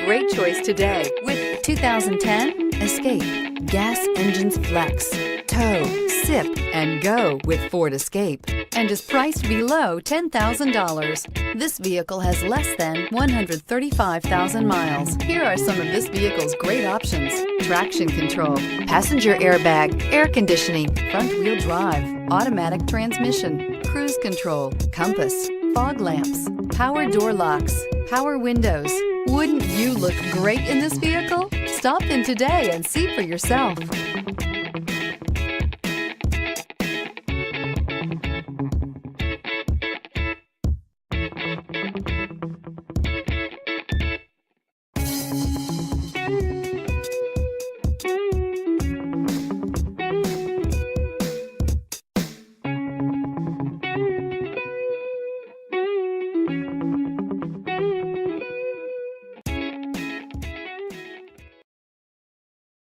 great choice today with 2010 Escape. Gas engines flex, tow, sip, and go with Ford Escape, and is priced below $10,000. This vehicle has less than 135,000 miles. Here are some of this vehicle's great options: traction control, passenger airbag, air conditioning, front-wheel drive, automatic transmission, cruise control, compass, fog lamps, power door locks, power windows. Wouldn't you look great in this vehicle? Stop in today and see for yourself.